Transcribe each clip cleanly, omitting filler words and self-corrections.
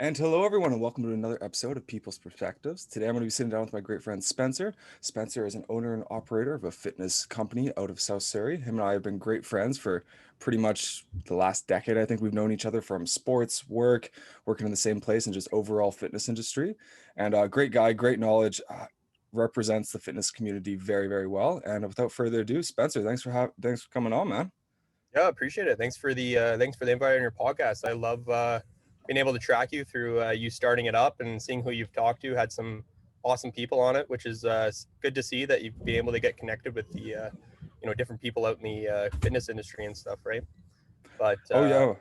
And hello, everyone, and welcome to another episode of People's Perspectives. Today, I'm going to be sitting down with my great friend Spencer. Spencer is an owner and operator of a fitness company out of South Surrey. Him and I have been great friends for pretty much the last decade. I think we've known each other from sports, work, working in the same place, and just overall fitness industry. And great guy, great knowledge, represents the fitness community very, very well. And without further ado, Spencer, thanks for coming on, man. Yeah, appreciate it. Thanks for the invite on your podcast. I love being able to track you through you starting it up and seeing who you've talked to. Had some awesome people on it, which is good to see that you've been able to get connected with the different people out in the fitness industry and stuff, right? But Oh yeah.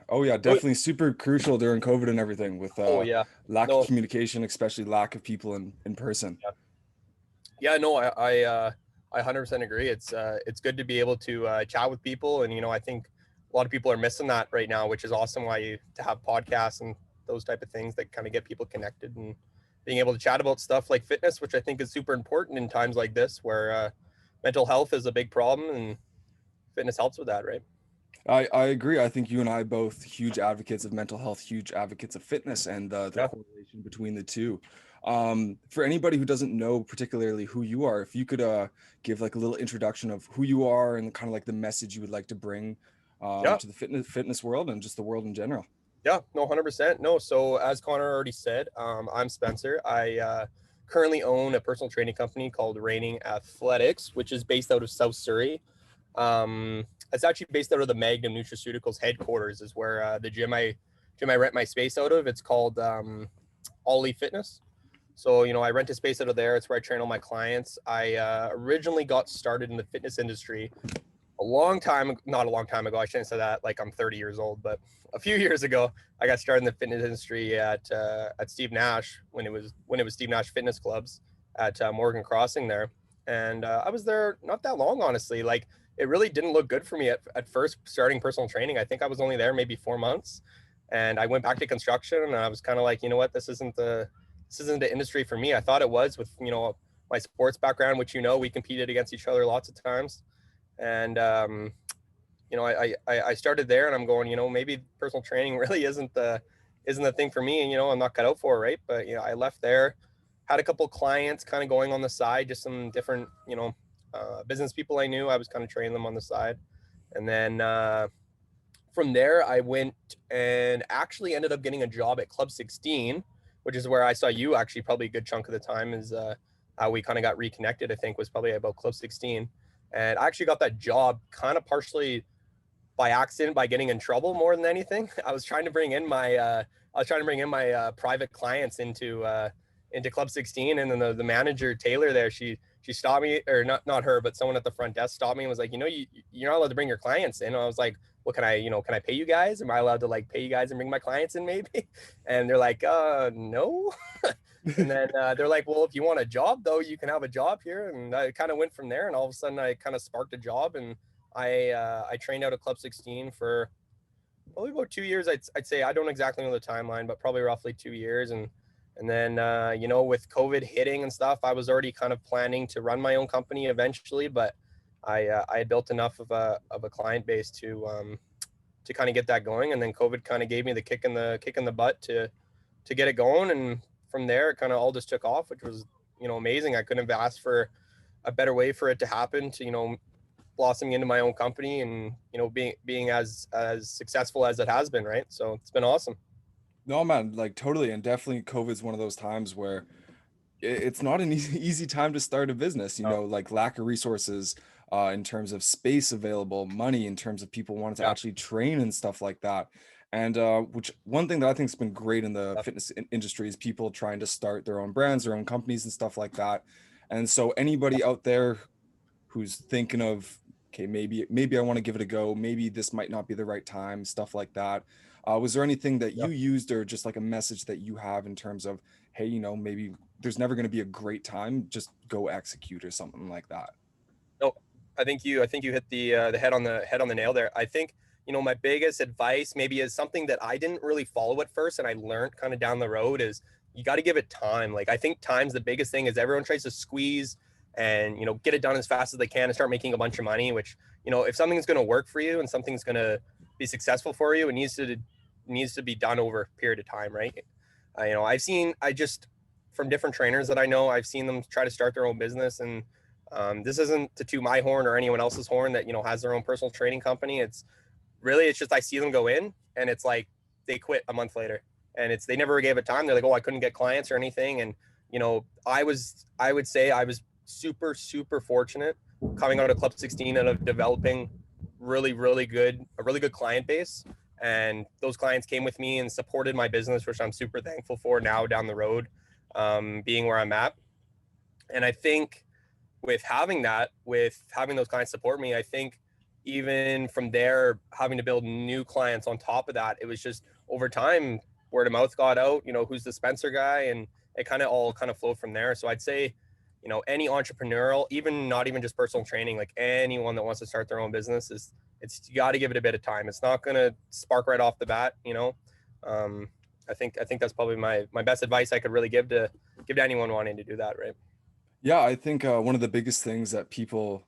Oh yeah, oh, definitely super crucial during COVID and everything with oh yeah, lack of no, communication, especially lack of people in person. yeah, yeah, no, I 100% agree. It's good to be able to chat with people, and I think a lot of people are missing that right now, which is awesome. Why you to have podcasts and those type of things that kind of get people connected and being able to chat about stuff like fitness, which I think is super important in times like this where mental health is a big problem and fitness helps with that, right? I agree. I think you and I both huge advocates of mental health, huge advocates of fitness, and the Yeah. correlation between the two. For anybody who doesn't know particularly who you are, if you could give like a little introduction of who you are and kind of like the message you would like to bring Yeah. to the fitness world and just the world in general. Yeah, no, 100%. No, so as Connor already said, I'm Spencer. I currently own a personal training company called Reigning Athletics, which is based out of South Surrey. It's actually based out of the Magnum Nutraceuticals headquarters, is where the gym I rent my space out of. It's called Ollie Fitness. So, I rent a space out of there. It's where I train all my clients. I originally got started in the fitness industry not a long time ago. I shouldn't say that like I'm 30 years old, but a few years ago, I got started in the fitness industry at Steve Nash when it was Steve Nash Fitness Clubs at Morgan Crossing there, and I was there not that long, honestly. Like it really didn't look good for me at first starting personal training. I think I was only there maybe 4 months, and I went back to construction, and I was kind of like, you know what, this isn't the industry for me. I thought it was with my sports background, which we competed against each other lots of times and I started there and I'm going, maybe personal training really isn't the thing for me, and I'm not cut out for it, right? But I left there, had a couple clients kind of going on the side, just some different business people I knew. I was kind of training them on the side, and then from there I went and actually ended up getting a job at Club 16, which is where I saw you actually probably a good chunk of the time. Is how we kind of got reconnected, I think, was probably about Club 16. And I actually got that job kind of partially by accident, by getting in trouble more than anything. I was trying to bring in my private clients into Club 16, and then the manager Taylor there, she stopped me, or not her, but someone at the front desk stopped me and was like, you're not allowed to bring your clients in. And I was like, well, can I pay you guys? Am I allowed to like pay you guys and bring my clients in maybe? And they're like, no. And then they're like, well, if you want a job though, you can have a job here. And I kind of went from there, and all of a sudden I kind of sparked a job, and I trained out of Club 16 for probably about 2 years. I'd say. I don't exactly know the timeline, but probably roughly 2 years. And then with COVID hitting and stuff, I was already kind of planning to run my own company eventually, but I had built enough of a client base to kind of get that going. And then COVID kind of gave me the kick in the butt to get it going. And from there, it kind of all just took off, which was amazing. I couldn't have asked for a better way for it to happen, to blossoming into my own company and being as successful as it has been, right? So it's been awesome. No, man, like totally, and definitely COVID's one of those times where it's not an easy time to start a business, Oh, like lack of resources in terms of space available, money in terms of people wanting to yeah, actually train and stuff like that. And which one thing that I think has been great in the yeah, fitness industry is people trying to start their own brands, their own companies and stuff like that. And so anybody out there who's thinking of, okay, maybe I want to give it a go, maybe this might not be the right time, stuff like that. Was there anything that yeah. you used or just like a message that you have in terms of, hey, maybe there's never going to be a great time, just go execute or something like that? No, I think you hit the head on the nail there. I think my biggest advice maybe is something that I didn't really follow at first, and I learned kind of down the road, is you got to give it time. Like I think time's the biggest thing. Is everyone tries to squeeze and get it done as fast as they can and start making a bunch of money. Which if something's going to work for you and something's going to be successful for you, it needs to needs to be done over a period of time, right? I just from different trainers that I know, I've seen them try to start their own business, and this isn't to toot my horn or anyone else's horn that has their own personal training company. It's just I see them go in, and it's like they quit a month later, and they never gave it time. They're like, oh, I couldn't get clients or anything, and I would say I was super super fortunate coming out of Club 16 and of developing a really good client base, and those clients came with me and supported my business, which I'm super thankful for now down the road, being where I'm at. And I think with having those clients support me, I think even from there, having to build new clients on top of that, it was just over time, word of mouth got out, who's the Spencer guy, and it all flowed from there. So I'd say, any entrepreneurial, not even just personal training, like anyone that wants to start their own business, you got to give it a bit of time. It's not going to spark right off the bat. I think that's probably my best advice I could really give to anyone wanting to do that, right? Yeah, I think one of the biggest things that people,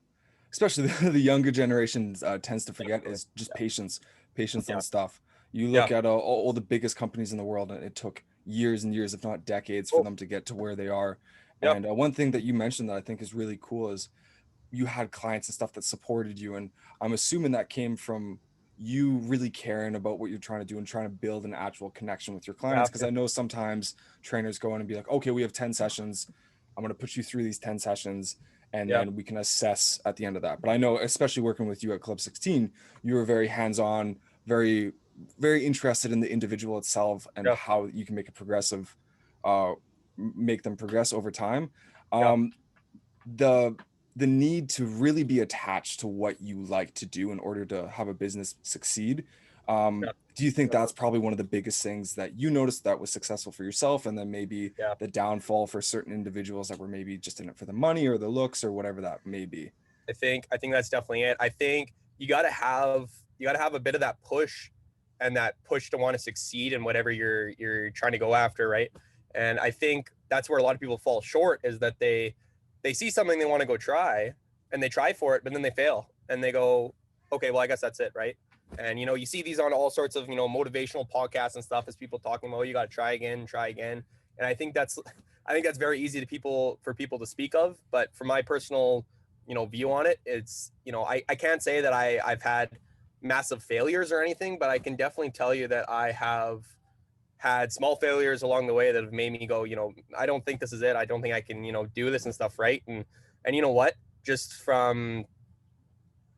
especially the younger generation, tends to forget Definitely. is just patience Yeah. on stuff. You Yeah. look at all the biggest companies in the world, and it took years and years, if not decades, for Oh, them to get to where they are. yeah. And one thing that you mentioned that I think is really cool is you had clients and stuff that supported you, and I'm assuming that came from you really caring about what you're trying to do and trying to build an actual connection with your You clients, have because to. I know sometimes trainers go in and be like, okay, we have 10 sessions, I'm going to put you through these 10 sessions, and Yeah. then we can assess at the end of that. But I know, especially working with you at Club 16, you were very hands-on, very very interested in the individual itself and Yeah. how you can make it progressive, uh make them progress over time. Yeah. um the the need to really be attached to what you like to do in order to have a business succeed. Yeah. Do you think that's probably one of the biggest things that you noticed that was successful for yourself, and then maybe Yeah. the downfall for certain individuals that were maybe just in it for the money or the looks or whatever that may be? I think that's definitely it. I think you gotta have a bit of that push, and that push to want to succeed in whatever you're trying to go after, right? And I think that's where a lot of people fall short, is that they see something they want to go try, and they try for it, but then they fail and they go, okay, well, I guess that's it, right? And you see these on all sorts of motivational podcasts and stuff, as people talking about, oh, you got to try again, try again. And I think that's very easy for people to speak of, but for my personal view on it, it's I can't say that I've had massive failures or anything, but I can definitely tell you that I have had small failures along the way that have made me go, I don't think this is it. I don't think I can do this and stuff, right? And you know what, just from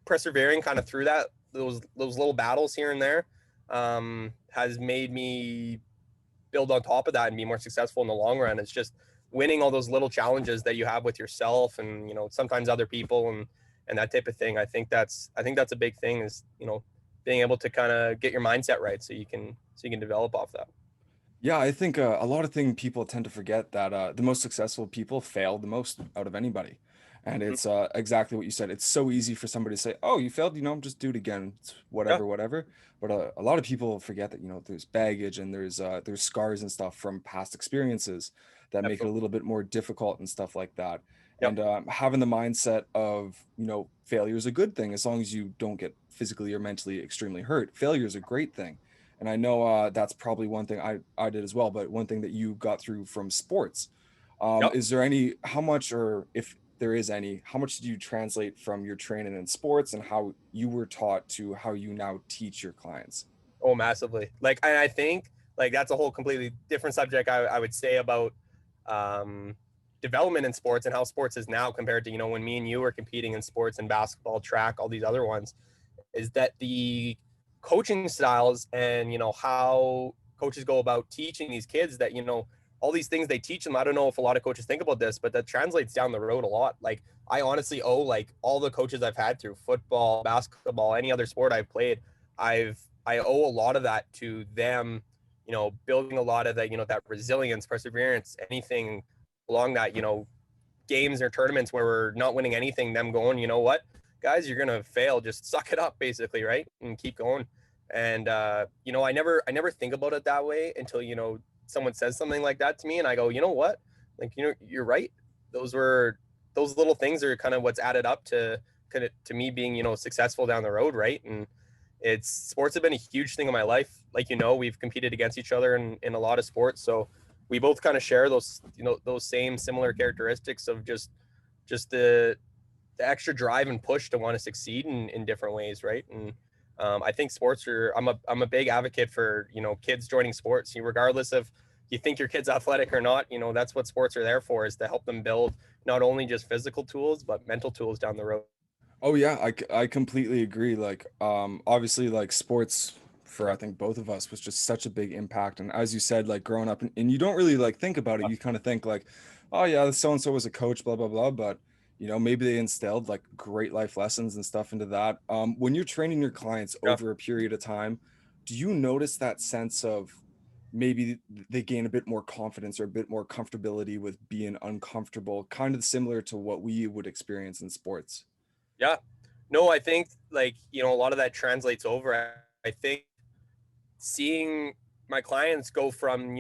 persevering kind of through those little battles here and there, has made me build on top of that and be more successful in the long run. It's just winning all those little challenges that you have with yourself and sometimes other people, and that type of thing. I think that's a big thing, is being able to kind of get your mindset right, so you can develop off that. Yeah, I think a lot of thing people tend to forget that the most successful people fail the most out of anybody. And Mm-hmm. it's exactly what you said. It's so easy for somebody to say, "Oh, you failed, just do it again. It's Yeah. whatever, whatever." But a lot of people forget that, there's baggage and there's scars and stuff from past experiences that make it a Absolutely. little bit more difficult and stuff like that. Yep. And having the mindset of, failure is a good thing as long as you don't get physically or mentally extremely hurt. Failure is a great thing. And I know that's probably one thing I did as well, but one thing that you got through from sports. Yep. Is there how much, or if there is any, how much did you translate from your training in sports and how you were taught to how you now teach your clients? Oh, massively. Like, I think like that's a whole completely different subject. I would say about um, development in sports and how sports is now compared to when me and you were competing in sports and basketball, track, all these other ones. Is that the coaching styles and how coaches go about teaching these kids, that all these things they teach them. I don't know if a lot of coaches think about this, but that translates down the road a lot. Like, I honestly owe, like, all the coaches I've had through football, basketball, any other sport I've played, I owe a lot of that to them, building a lot of that, that resilience, perseverance, anything along that, games or tournaments where we're not winning anything, them going, you know what, guys, you're gonna fail, just suck it up, basically, right, and keep going. And I never think about it that way until someone says something like that to me, and I go, you know what, like, you're right. Those little things are kind of what's added up to me being successful down the road, right? sports have been a huge thing in my life. Like, we've competed against each other in a lot of sports. So we both kind of share those, those same similar characteristics of just the extra drive and push to want to succeed in different ways. Right. And I think sports I'm a big advocate for, kids joining sports, regardless of you think your kid's athletic or not. That's what sports are there for, is to help them build not only just physical tools, but mental tools down the road. Oh yeah, I completely agree. Like, obviously, like sports for I Yeah. think both of us was just such a big impact. And as you said, like growing up, and you don't really like think about it. You kind of think like, oh yeah, so and so was a coach, blah blah blah. But maybe they instilled like great life lessons and stuff into that. When you're training your clients Yeah. over a period of time, do you notice that sense of maybe they gain a bit more confidence or a bit more comfortability with being uncomfortable, kind of similar to what we would experience in sports? Yeah. No, I think, like, a lot of that translates over. I think seeing my clients go from,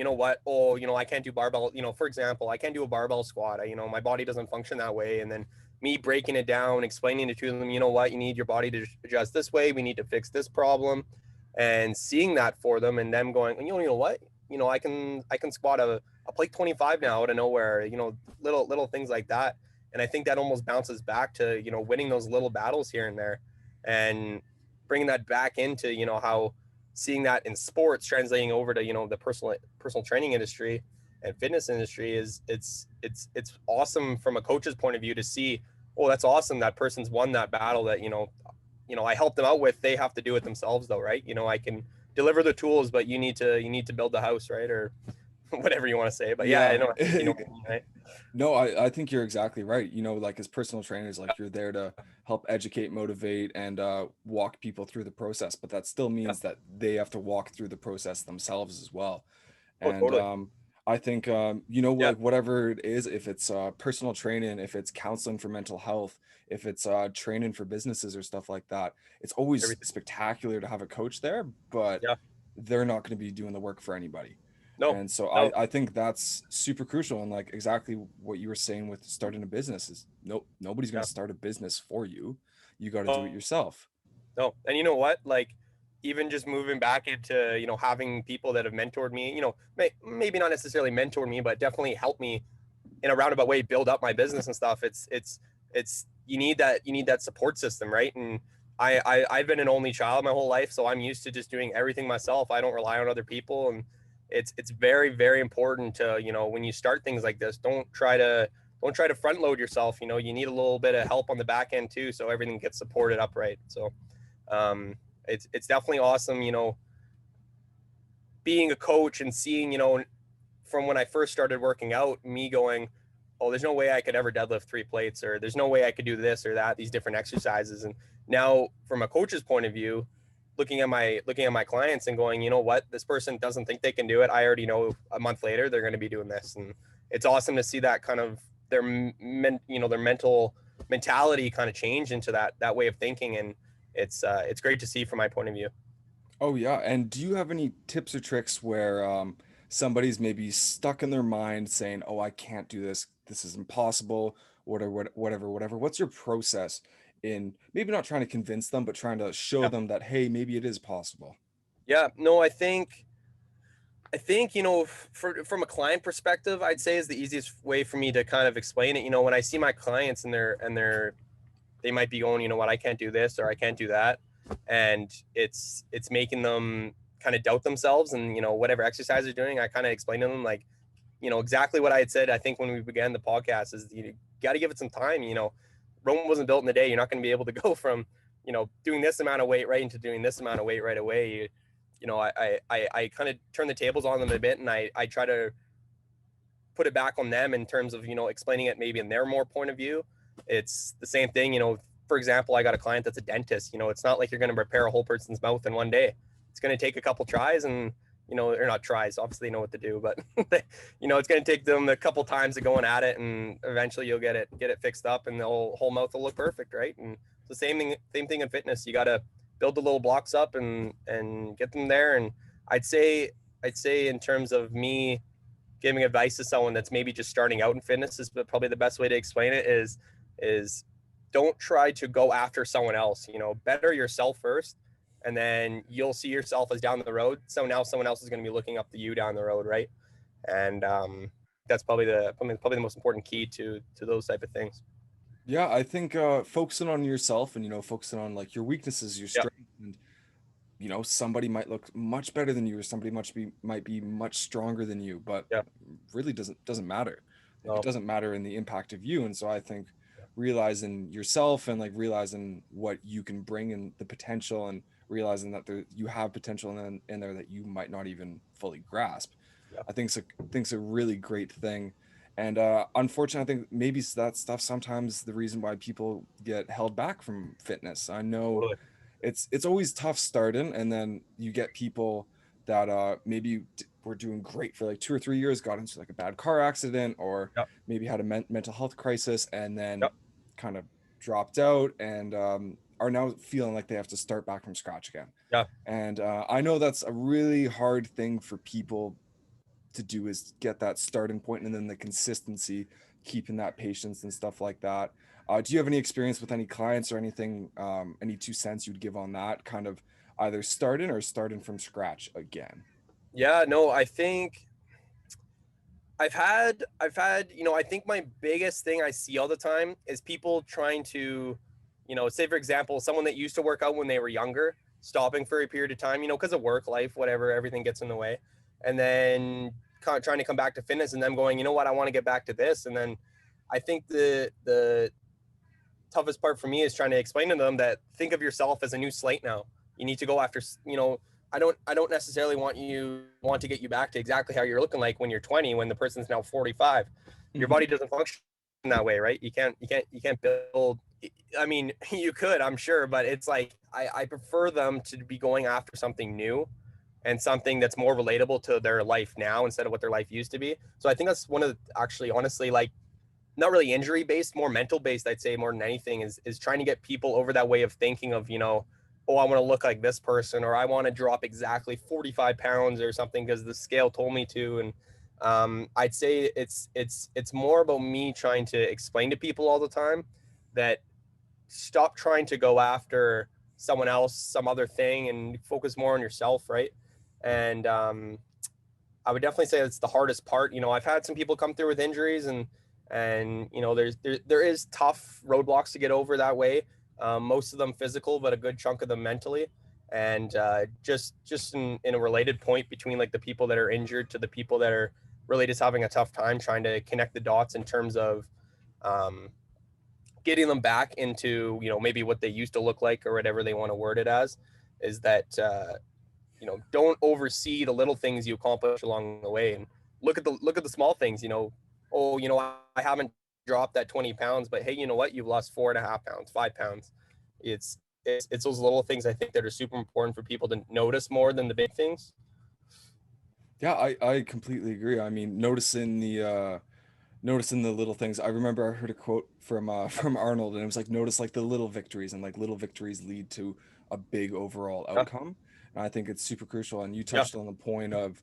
oh, I can't do barbell, for example, I can't do a barbell squat. My body doesn't function that way. And then me breaking it down, explaining it to them, you need your body to adjust this way. We need to fix this problem. And seeing that for them, and them going, you know what, I can squat a plate 25 now out of nowhere, little things like that. And I think that almost bounces back to, winning those little battles here and there, and bringing that back into, how seeing that in sports translating over to, the personal training industry and fitness industry is it's awesome from a coach's point of view to see, oh, that's awesome, that person's won that battle that, I helped them out with. They have to do it themselves though, right? I can deliver the tools, but you need to build the house, right? Or whatever you want to say. But yeah, I Yeah. know, I think you know what I mean, right? No, I think you're exactly right. Like as personal trainers, like you're there to help educate, motivate, and walk people through the process. But that still Yeah. means that they have to walk through the process themselves as well. Oh, And totally. I think Yeah. like whatever it is, if it's personal training, if it's counseling for mental health, if it's training for businesses or stuff like that, it's always Everything. spectacular to have a coach there, but Yeah. they're not going to be doing the work for anybody. No. And so No. I think that's super crucial. And like exactly what you were saying with starting a business is nobody's going Yeah. to start a business for you. You got to do it No. yourself. No. And you know what? Like, even just moving back into, having people that have mentored me, maybe not necessarily mentored me, but definitely helped me in a roundabout way build up my business and stuff. It's you need that support system, right? And I've been an only child my whole life, so I'm used to just doing everything myself. I don't rely on other people. And it's very, very important to, when you start things like this, don't try to front load yourself. You need a little bit of help on the back end too, so everything gets supported upright. So um it's definitely awesome, being a coach and seeing, from when I first started working out, me going, oh, there's no way I could ever deadlift 3 plates, or there's no way I could do this or that, these different exercises. And now, from a coach's point of view, looking at my clients and going, you know what, this person doesn't think they can do it. I already know a month later they're going to be doing this, and it's awesome to see that kind of their mental mentality kind of change into that way of thinking. And it's great to see from my point of view. Oh yeah, and do you have any tips or tricks where somebody's maybe stuck in their mind saying, "Oh, I can't do this. This is impossible." Whatever, whatever. What's your process in maybe not trying to convince them, but trying to show Yeah. them that hey, maybe it is possible? Yeah. No, I think, from a client perspective, I'd say is the easiest way for me to kind of explain it. When I see my clients and they might be going, you know what, I can't do this or I can't do that, and it's making them kind of doubt themselves. And whatever exercise they're doing, I kind of explain to them, like, exactly what I had said, I think, when we began the podcast, is you got to give it some time. Rome wasn't built in a day. You're not going to be able to go from, doing this amount of weight right into doing this amount of weight right away. I kind of turn the tables on them a bit, and I try to put it back on them in terms of, explaining it maybe in their more point of view. It's the same thing. For example, I got a client that's a dentist. It's not like you're going to repair a whole person's mouth in one day. It's going to take a couple tries, and, or not tries, obviously they know what to do, but it's going to take them a couple times of going at it, and eventually you'll get it fixed up, and the whole mouth will look perfect. Right. And it's the same thing in fitness. You got to build the little blocks up and get them there. And I'd say in terms of me giving advice to someone that's maybe just starting out in fitness, is probably the best way to explain it, is don't try to go after someone else. Better yourself first, and then you'll see yourself as down the road. So now someone else is going to be looking up to you down the road, right? And that's probably the most important key to those type of things. Yeah, I think focusing on yourself and focusing on like your weaknesses, your Yeah, strengths, and somebody might look much better than you, or somebody might be much stronger than you, but yeah, really doesn't matter. Like, it no, doesn't matter in the impact of you. And so I think realizing yourself and like realizing what you can bring and the potential, and realizing that you have potential in there that you might not even fully grasp, yeah, I think's a really great thing. And unfortunately, I think maybe that stuff sometimes the reason why people get held back from fitness. I know totally. it's always tough starting, and then you get people that maybe were doing great for like 2 or 3 years, got into like a bad car accident, or Yeah, maybe had a mental health crisis, and yeah, then kind of dropped out, and are now feeling like they have to start back from scratch again. yeah. And I know that's a really hard thing for people to do, is get that starting point and then the consistency, keeping that patience and stuff like that. Do you have any experience with any clients or anything, any 2 cents you'd give on that kind of, either starting from scratch again? Yeah, no, I think I've had, I think my biggest thing I see all the time is people trying to, say for example, someone that used to work out when they were younger, stopping for a period of time, because of work life, whatever, everything gets in the way. And then trying to come back to fitness and them going, you know what, I want to get back to this. And then I think the toughest part for me is trying to explain to them that think of yourself as a new slate now. You need to go after, I don't necessarily want to get you back to exactly how you're looking like when you're 20, when the person's now 45. Your Mhm. body doesn't function that way, right? You can't build. I mean, you could, I'm sure, but it's like I prefer them to be going after something new and something that's more relatable to their life now instead of what their life used to be. So I think that's one of the, actually, honestly, like not really injury based, more mental based, I'd say more than anything is trying to get people over that way of thinking of, oh, I want to look like this person, or I want to drop exactly 45 pounds or something because the scale told me to. And I'd say it's more about me trying to explain to people all the time that stop trying to go after someone else, some other thing, and focus more on yourself, right? And I would definitely say that's the hardest part. I've had some people come through with injuries, and there is tough roadblocks to get over that way. Most of them physical, but a good chunk of them mentally. And just in a related point between like the people that are injured to the people that are really just having a tough time trying to connect the dots in terms of um, getting them back into maybe what they used to look like or whatever they want to word it as, is that don't oversee the little things you accomplish along the way, and look at the small things. Oh, I haven't dropped that 20 pounds, but hey, you know what, you've lost 4.5 pounds, 5 pounds. It's those little things I think that are super important for people to notice more than the big things. Yeah, I completely agree. I mean, noticing the little things. I remember I heard a quote from Yeah, from Arnold, and it was like, notice like the little victories, and like little victories lead to a big overall yeah, outcome. And I think it's super crucial. And you yeah, touched on the point of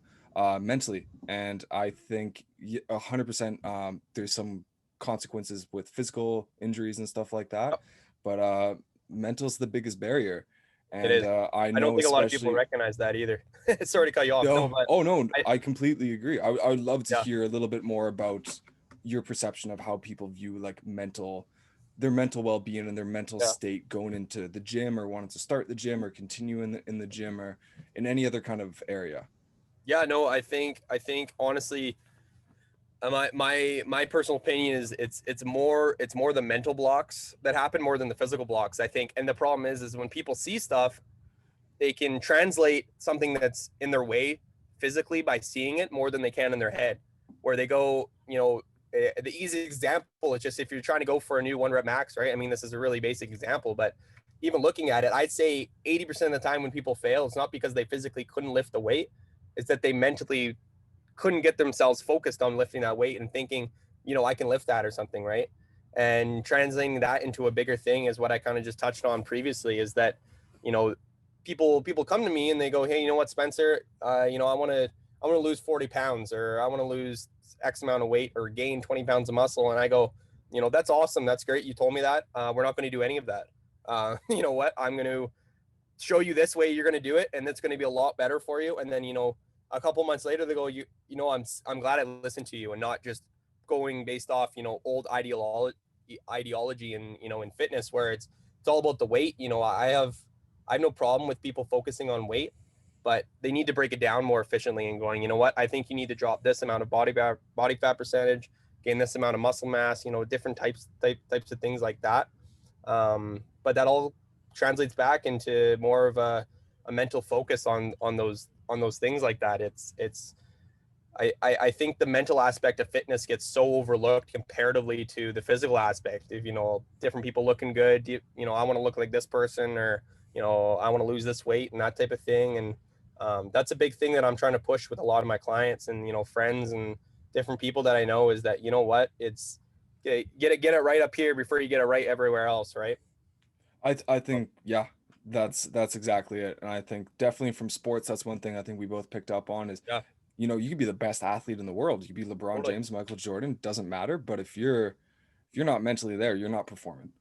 mentally, and I think 100%, there's some consequences with physical injuries and stuff like yeah. that, but mental's the biggest barrier. It And is. I I don't know think a lot of people especially. recognize that either. Sorry to cut you off. No, No, but oh no, I I completely agree. I would love to yeah, hear a little bit more about your perception of how people view like their mental well-being and their mental yeah. state going into the gym, or wanting to start the gym, or continue in the gym, or in any other kind of area. Yeah, no, I think honestly, my personal opinion is it's more the mental blocks that happen more than the physical blocks, I think. And the problem is when people see stuff, they can translate something that's in their way physically by seeing it more than they can in their head, where they go, the easy example is just if you're trying to go for a new 1 rep max, right? I mean, this is a really basic example, but even looking at it, I'd say 80% of the time when people fail, it's not because they physically couldn't lift the weight, it's that they mentally couldn't get themselves focused on lifting that weight and thinking, I can lift that or something, right? And translating that into a bigger thing is what I kind of just touched on previously, is that, you know, people come to me and they go, hey, you know what, Spencer, I want to lose 40 pounds, or I want to lose X amount of weight, or gain 20 pounds of muscle. And I go, that's awesome. That's great. You told me that. We're not going to do any of that. You know what? I'm going to show you this way you're going to do it, and it's going to be a lot better for you. And then, a couple months later they go, I'm glad I listened to you, and not just going based off, old ideology and, in fitness, where it's all about the weight. I have no problem with people focusing on weight, but they need to break it down more efficiently and going, what, I think you need to drop this amount of body fat percentage, gain this amount of muscle mass, different types of things like that. But that all translates back into more of a mental focus on those things like that. I think the mental aspect of fitness gets so overlooked comparatively to the physical aspect. If different people looking good, I want to look like this person, or I want to lose this weight and that type of thing. And that's a big thing that I'm trying to push with a lot of my clients and friends and different people that I know, is that it's get it right up here before you get it right everywhere else, right? I think, yeah, that's exactly it. And I think definitely from sports, that's one thing I think we both picked up on is, Yeah, you could be the best athlete in the world. You could be LeBron totally. James, Michael Jordan, doesn't matter. But if you're not mentally there, you're not performing.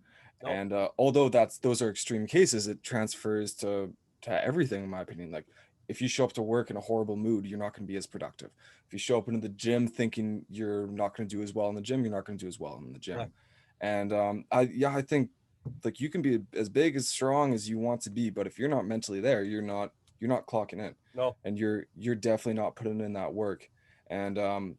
No, And although those are extreme cases, it transfers to everything, in my opinion. Like, if you show up to work in a horrible mood, you're not going to be as productive. If you show up into the gym thinking you're not going to do as well in the gym, you're not going to do as well in the yeah, gym. And I think, like, you can be as big, as strong as you want to be, but if you're not mentally there, you're not clocking in, no, and you're definitely not putting in that work. And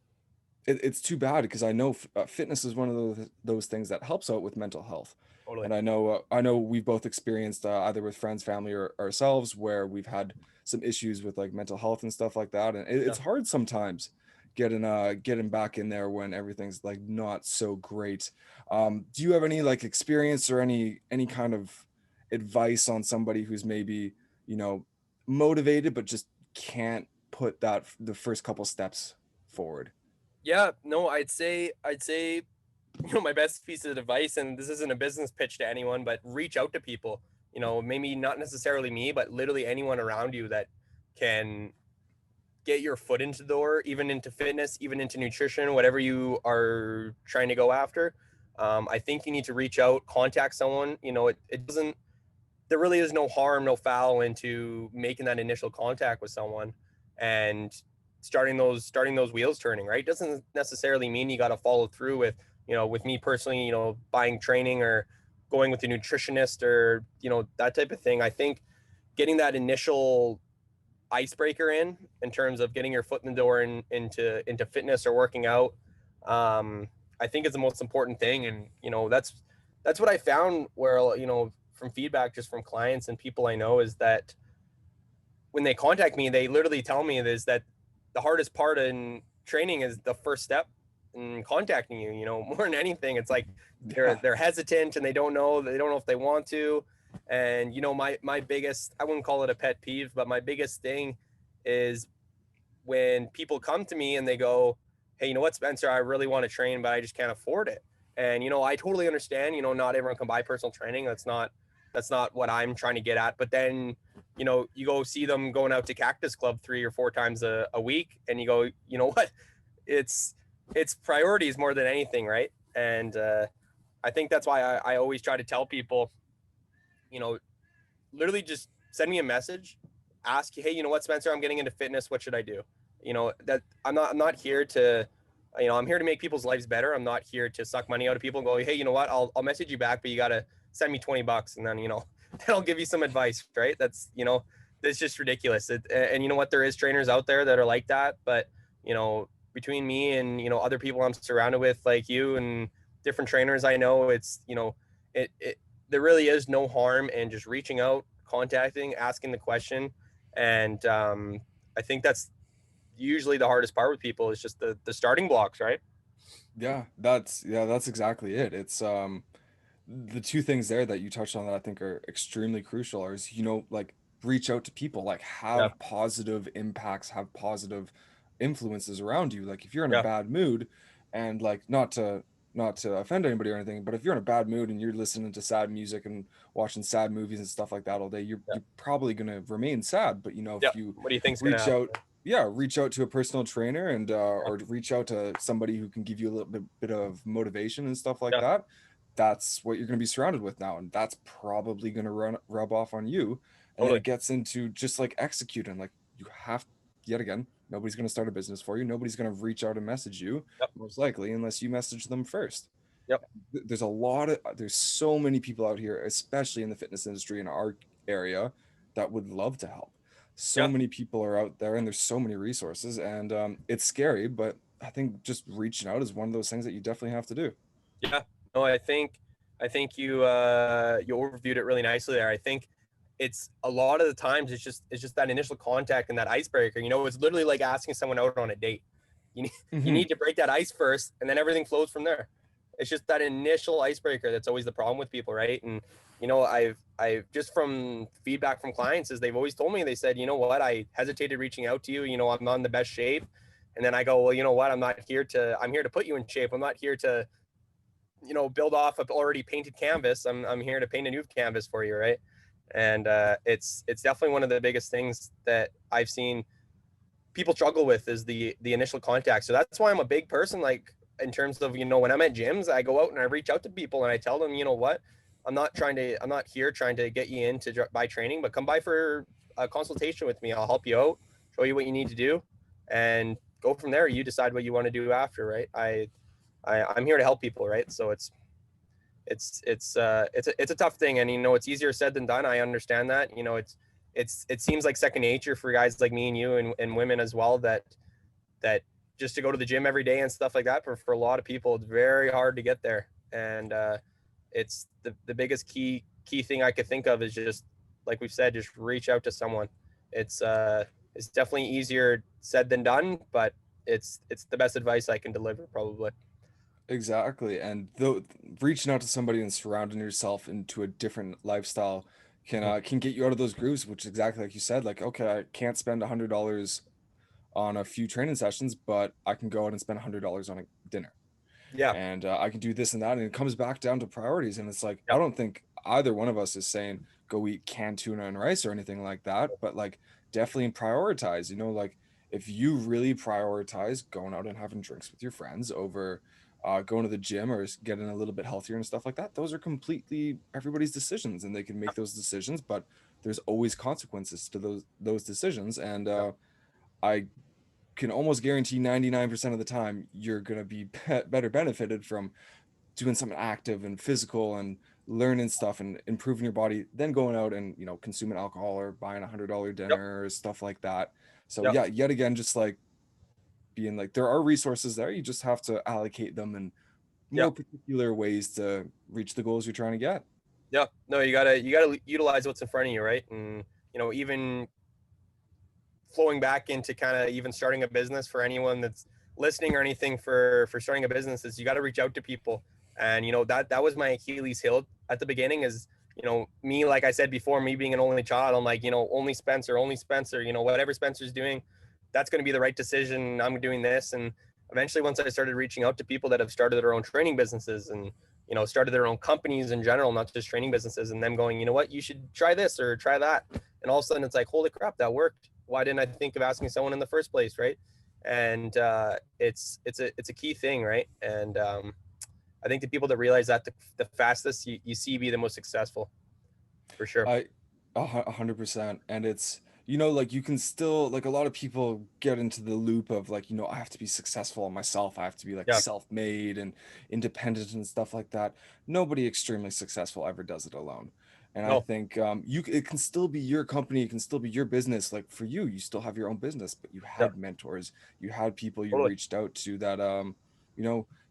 it's too bad, because I know fitness is one of those things that helps out with mental health. totally. And I know we've both experienced, either with friends, family, or ourselves, where we've had some issues with like mental health and stuff like that. And Yeah. it's hard sometimes getting back in there when everything's like not so great. Do you have any like experience or any kind of advice on somebody who's maybe, you know motivated but just can't put the first couple steps forward? Yeah, no, I'd say my best piece of advice, and this isn't a business pitch to anyone, but reach out to people. Maybe not necessarily me, but literally anyone around you that can get your foot into the door, even into fitness, even into nutrition, whatever you are trying to go after. I think you need to reach out, contact someone. It doesn't, there really is no harm, no foul into making that initial contact with someone and starting those wheels turning, right? It doesn't necessarily mean you got to follow through with, with me personally, buying training or going with a nutritionist or, that type of thing. I think getting that initial icebreaker in terms of getting your foot in the door into fitness or working out, I think is the most important thing. And that's what I found, where from feedback just from clients and people I know, is that when they contact me, they literally tell me is that the hardest part in training is the first step in contacting you. More than anything, it's like they're Yeah. they're hesitant and they don't know if they want to. And my biggest, I wouldn't call it a pet peeve, but my biggest thing is when people come to me and they go, hey, you know what, Spencer, I really want to train, but I just can't afford it. And I totally understand, not everyone can buy personal training. That's not what I'm trying to get at. But then, you go see them going out to Cactus Club 3 or 4 times a week, and you go, you know what, it's priorities more than anything, right? And I think that's why I always try to tell people, you know, literally just send me a message, ask you, hey, you know what, Spencer, I'm getting into fitness. What should I do? That I'm not here to, I'm here to make people's lives better. I'm not here to suck money out of people and go, hey, you know what, I'll message you back, but you got to send me $20. And then, then I'll give you some advice, right? That's just ridiculous. And you know what, there is trainers out there that are like that, but, between me and, other people I'm surrounded with, like you and different trainers I know, it there really is no harm in just reaching out, contacting, asking the question. And I think that's usually the hardest part with people, is just the starting blocks, right? Yeah, that's exactly it. It's the two things there that you touched on that I think are extremely crucial are, is, like, reach out to people, like, Yeah, have positive impacts, have positive influences around you. Like, if you're in a yeah, bad mood, and, like, not to offend anybody or anything, but if you're in a bad mood and you're listening to sad music and watching sad movies and stuff like that all day, you're yeah, you're probably gonna remain sad. But yeah. if you What do you think's gonna reach happen? out, yeah, reach out to a personal trainer, and Yeah, or reach out to somebody who can give you a little bit of motivation and stuff like yeah, that, that's what you're going to be surrounded with now, and that's probably going to rub off on you. And then Totally. it gets into just like executing. Like you have, yet again, nobody's going to start a business for you. Nobody's going to reach out and message you, Yep. most likely, unless you message them first. Yep. There's so many people out here, especially in the fitness industry in our area, that would love to help. So Yeah. many people are out there and there's so many resources, and it's scary, but I think just reaching out is one of those things that you definitely have to do. Yeah. No, I think you overviewed it really nicely there. I think it's a lot of the times it's just that initial contact and that icebreaker. You know, it's literally like asking someone out on a date. You need you Hmm. need to break that ice first, and then everything flows from there. It's just that initial icebreaker that's always the problem with people, right? And you know, I've just from feedback from clients is they've always told me, they said, you know what, I hesitated reaching out to you. You know, I'm not in the best shape. And then I go, well, you know what, I'm here to put you in shape. I'm not here to, you know, build off of already painted canvas. I'm here to paint a new canvas for you, right? And it's definitely one of the biggest things that I've seen people struggle with is the initial contact. So that's why I'm a big person. Like in terms of, you know, when I'm at gyms, I go out and I reach out to people and I tell them, you know what, I'm not here trying to get you in to buy training, but come by for a consultation with me. I'll help you out, show you what you need to do, and go from there. You decide what you want to do after, right? I'm here to help people, right? So it's a tough thing, and you know, it's easier said than done. I understand that. You know, it seems like second nature for guys like me and you, and women as well, that just to go to the gym every day and stuff like that, for a lot of people it's very hard to get there. And it's the biggest key thing I could think of is just, like we've said, just reach out to someone. It's definitely easier said than done, but it's the best advice I can deliver, probably. Exactly. And though reaching out to somebody and surrounding yourself into a different lifestyle can get you out of those grooves, which is exactly like you said. Like, okay, I can't spend $100 on a few training sessions, but I can go out and spend $100 on a dinner. Yeah. And I can do this and that. And it comes back down to priorities. And it's like, I Yep. don't think either one of us is saying go eat canned tuna and rice or anything like that, but like definitely prioritize, like if you really prioritize going out and having drinks with your friends over going to the gym or getting a little bit healthier and stuff like that, those are completely everybody's decisions and they can make those decisions, but there's always consequences to those decisions. And Yep. I can almost guarantee 99% of the time you're going to be better benefited from doing something active and physical and learning stuff and improving your body than going out and consuming alcohol or buying $100 Yep. dinner or stuff like that. So Yep. yeah, yet again, just like being like there are resources there, you just have to allocate them in more Yep. particular ways to reach the goals you're trying to get. Yeah, no, you gotta utilize what's in front of you, right? And you know, even flowing back into kind of even starting a business, for anyone that's listening or anything, for starting a business, is you got to reach out to people. And you know, that was my Achilles heel at the beginning, is, you know, me, like I said before, me being an only child, I'm like, you know, only Spencer, you know, whatever Spencer's doing, that's going to be the right decision. I'm doing this. And eventually, once I started reaching out to people that have started their own training businesses, and you know, started their own companies in general, not just training businesses, and them going, you know what, you should try this or try that. And all of a sudden it's like, holy crap, that worked. Why didn't I think of asking someone in the first place, right? And it's a key thing, right? And I think the people that realize that the fastest you see be the most successful, for sure. I 100%. And it's like you can still, like, a lot of people get into the loop of like, I have to be successful on myself, I have to be like Yeah. self-made and independent and stuff like that. Nobody extremely successful ever does it alone. And I No. think it can still be your company, it can still be your business. Like for you, you still have your own business, but you Yeah. had mentors, you had people you Totally. reached out to that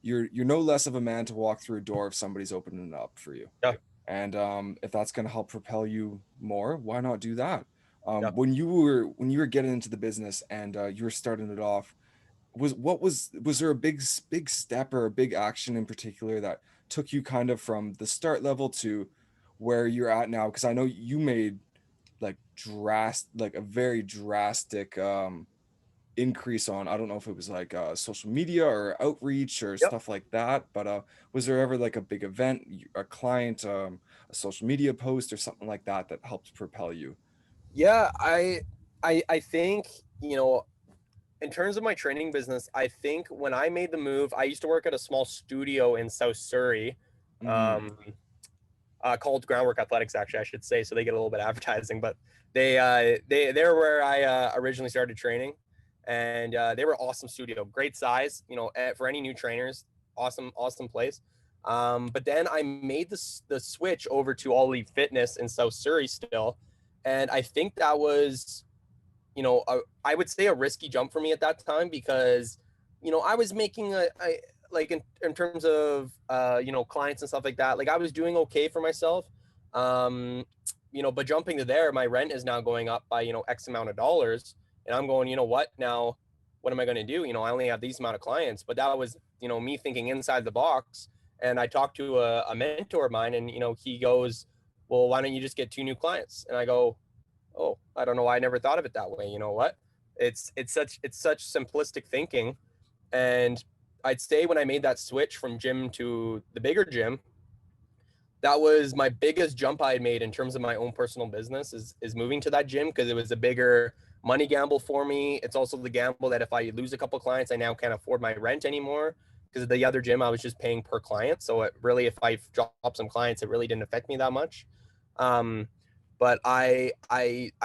you're no less of a man to walk through a door if somebody's opening it up for you. Yeah. And if that's going to help propel you more, why not do that? Yeah. When you were getting into the business and you were starting it off, was there a big step or a big action in particular that took you kind of from the start level to where you're at now? Because I know you made like a very drastic increase on, I don't know if it was like social media or outreach or Yep. stuff like that, but was there ever like a big event, a client, a social media post or something like that that helped propel you? Yeah. I think, you know, in terms of my training business, I think when I made the move, I used to work at a small studio in South Surrey. Hmm. Um, called Groundwork Athletics, actually, I should say. So they get a little bit of advertising, but they're where I originally started training, and they were awesome studio, great size. For any new trainers, awesome place. But then I made the switch over to All Elite Fitness in South Surrey still, and I think that was, I would say a risky jump for me at that time because, I was making like in terms of clients and stuff like that, like I was doing okay for myself. But jumping to there, my rent is now going up by, X amount of dollars. And I'm going, what now? What am I going to do? I only have these amount of clients, but that was, me thinking inside the box. And I talked to a mentor of mine, and, he goes, well, why don't you just get 2 new clients? And I go, oh, I don't know why I never thought of it that way. You know what? It's such simplistic thinking. And I'd say when I made that switch from gym to the bigger gym, that was my biggest jump I had made in terms of my own personal business is moving to that gym, because it was a bigger money gamble for me. It's also the gamble that if I lose a couple clients, I now can't afford my rent anymore, because the other gym I was just paying per client. So it really, if I dropped some clients, it really didn't affect me that much. Um, but I